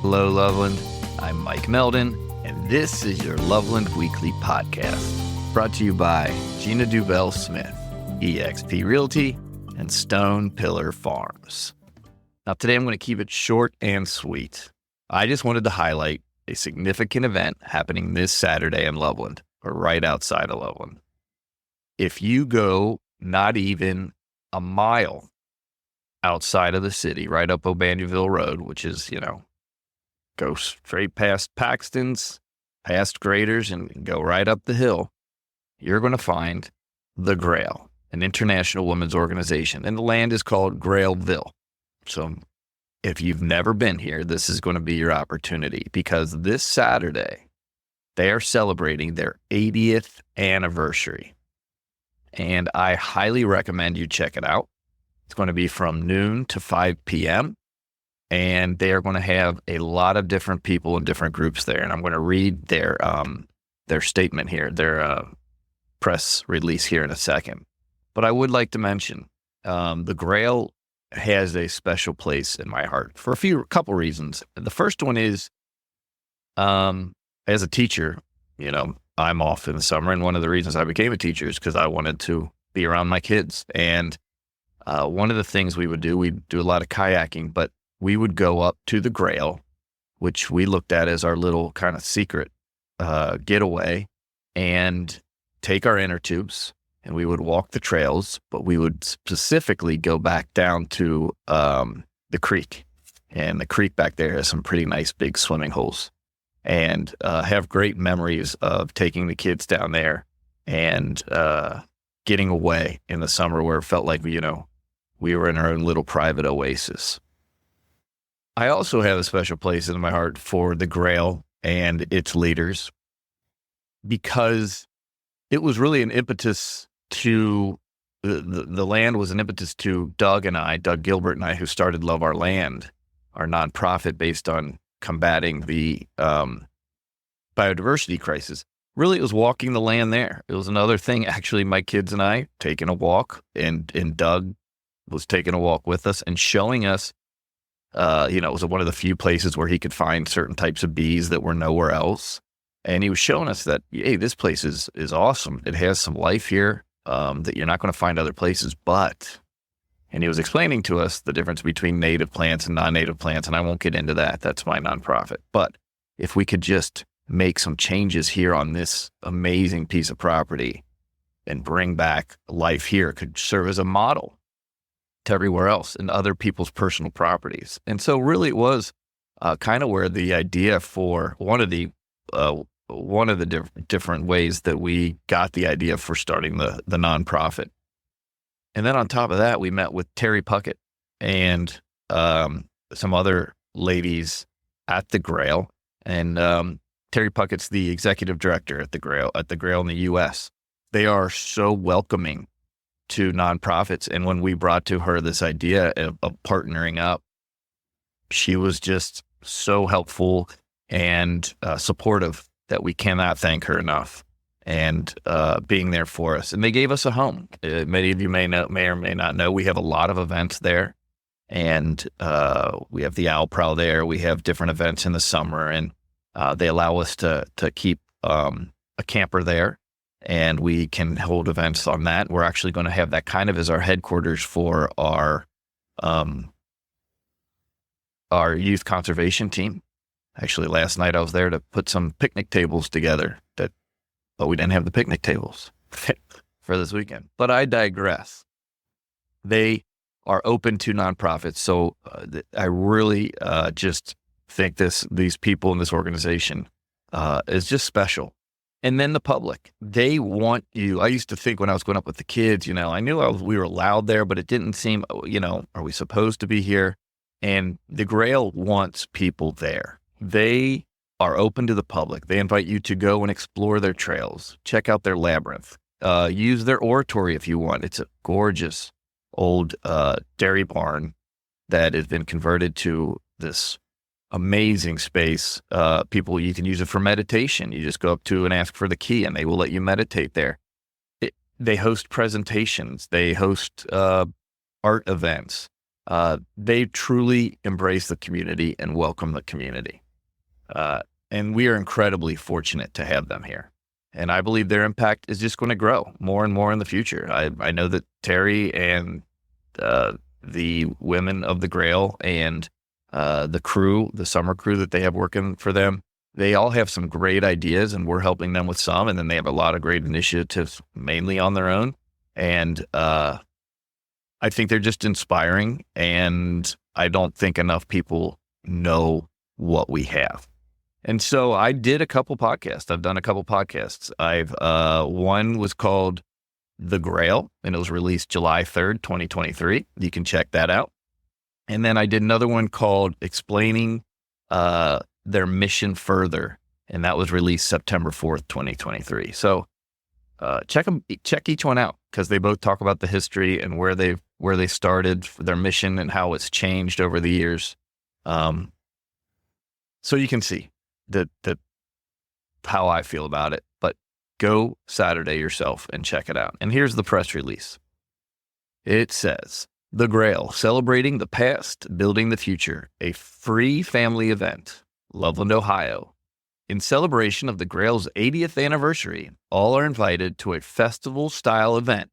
Hello, Loveland. I'm Mike Meldon, and this is your Loveland Weekly Podcast, brought to you by Gina Dubell Smith, eXp Realty, and Stone Pillar Farms. Now, today I'm going to keep it short and sweet. I just wanted to highlight a significant event happening this Saturday in Loveland, or right outside of Loveland. If you go not even a mile outside of the city, right up O'Banyaville Road, which is, go straight past Paxton's, past Graders, and go right up the hill, you're going to find the Grail, an international women's organization. And the land is called Grailville. So if you've never been here, this is going to be your opportunity, because this Saturday, they are celebrating their 80th anniversary. And I highly recommend you check it out. It's going to be from noon to 5 p.m. And they are going to have a lot of different people and different groups there. And I'm going to read their statement here, their press release here in a second. But I would like to mention the Grail has a special place in my heart for a couple reasons. The first one is, as a teacher, I'm off in the summer. And one of the reasons I became a teacher is because I wanted to be around my kids. And one of the things we'd do a lot of kayaking, but we would go up to the Grail, which we looked at as our little kind of secret getaway, and take our inner tubes, and we would walk the trails, but we would specifically go back down to the creek. And the creek back there has some pretty nice big swimming holes, and have great memories of taking the kids down there and getting away in the summer, where it felt like, we were in our own little private oasis. I also have a special place in my heart for the Grail and its leaders, because it was really an impetus to, the land was an impetus to Doug Gilbert and I, who started Love Our Land, our nonprofit based on combating the biodiversity crisis. Really, it was walking the land there. It was another thing, actually, my kids and I taking a walk, and Doug was taking a walk with us and showing us, it was one of the few places where he could find certain types of bees that were nowhere else. And he was showing us that, hey, this place is awesome. It has some life here that you're not going to find other places. And he was explaining to us the difference between native plants and non-native plants. And I won't get into that. That's my nonprofit. But if we could just make some changes here on this amazing piece of property and bring back life here, it could serve as a model to everywhere else and other people's personal properties. And so really it was kind of where the idea for one of the different ways that we got the idea for starting the nonprofit. And then on top of that, we met with Terry Puckett and some other ladies at the Grail. And Terry Puckett's the executive director at the Grail in the U.S. They are so welcoming to nonprofits. And when we brought to her this idea of partnering up, she was just so helpful and supportive that we cannot thank her enough, and being there for us. And they gave us a home. Many of you may or may not know, we have a lot of events there, and we have the Owl Prowl there. We have different events in the summer, and they allow us to keep a camper there, and we can hold events on that. We're actually going to have that kind of as our headquarters for our youth conservation team. Actually, last night I was there to put some picnic tables together, but we didn't have the picnic tables for this weekend. But I digress. They are open to nonprofits, so I really just think these people in this organization is just special. And then the public, they want you. I used to think when I was going up with the kids, I knew we were allowed there, but it didn't seem, are we supposed to be here? And the Grail wants people there. They are open to the public. They invite you to go and explore their trails, check out their labyrinth, use their oratory if you want. It's a gorgeous old dairy barn that has been converted to this amazing space. You can use it for meditation. You just go up to and ask for the key, and they will let you meditate there. They host presentations. They host art events. They truly embrace the community and welcome the community. And we are incredibly fortunate to have them here. And I believe their impact is just going to grow more and more in the future. I know that Terry and the women of the Grail and the crew, the summer crew that they have working for them, they all have some great ideas, and we're helping them with some. And then they have a lot of great initiatives, mainly on their own. And I think they're just inspiring. And I don't think enough people know what we have. And so I did a couple podcasts. I've done a couple podcasts. One was called The Grail, and it was released July 3rd, 2023. You can check that out. And then I did another one called Explaining Their Mission Further, and that was released September 4th, 2023. So check each one out, because they both talk about the history and where they started, their mission, and how it's changed over the years. So you can see that how I feel about it, but go Saturday yourself and check it out. And here's the press release. It says, The Grail, celebrating the past, building the future, a free family event, Loveland, Ohio. In celebration of the Grail's 80th anniversary, all are invited to a festival-style event,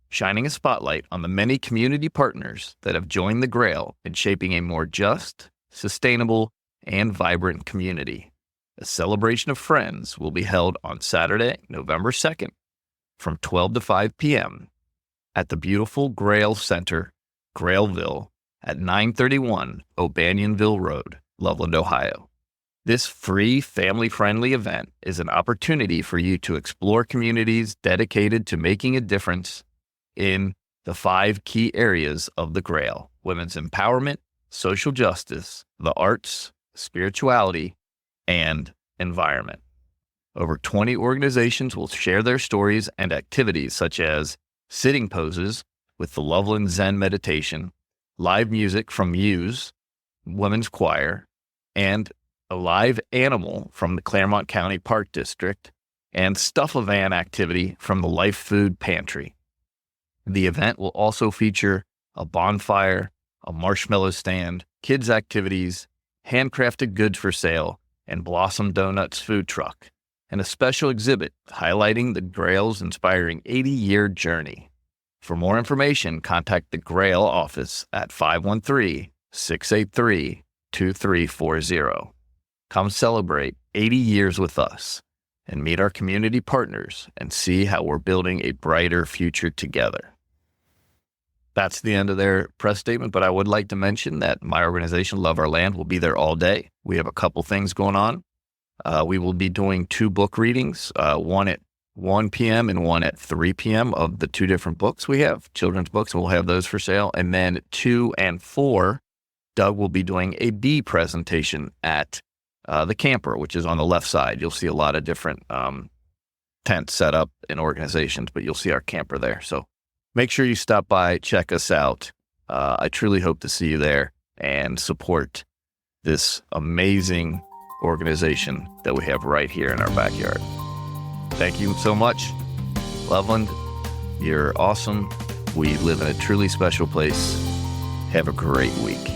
shining a spotlight on the many community partners that have joined the Grail in shaping a more just, sustainable, and vibrant community. A celebration of friends will be held on Saturday, November 2nd, from 12 to 5 p.m. at the beautiful Grail Center, Grailville, at 931 O'Banionville Road, Loveland, Ohio. This free, family-friendly event is an opportunity for you to explore communities dedicated to making a difference in the 5 key areas of the Grail: women's empowerment, social justice, the arts, spirituality, and environment. Over 20 organizations will share their stories and activities, such as sitting poses with the Loveland Zen Meditation, live music from MUSE, Women's Choir, and a live animal from the Claremont County Park District, and Stuff-A-Van activity from the Life Food Pantry. The event will also feature a bonfire, a marshmallow stand, kids' activities, handcrafted goods for sale, and Blossom Donuts food truck, and a special exhibit highlighting the Grail's inspiring 80-year journey. For more information, contact the Grail office at 513-683-2340. Come celebrate 80 years with us and meet our community partners and see how we're building a brighter future together. That's the end of their press statement, but I would like to mention that my organization, Love Our Land, will be there all day. We have a couple things going on. We will be doing 2 book readings, one at 1 p.m. and one at 3 p.m. of the 2 different books we have, children's books, and we'll have those for sale. And then 2 and 4, Doug will be doing a bee presentation at the camper, which is on the left side. You'll see a lot of different tents set up in organizations, but you'll see our camper there. So make sure you stop by, check us out. I truly hope to see you there and support this amazing organization that we have right here in our backyard. Thank you so much. Loveland, you're awesome. We live in a truly special place. Have a great week.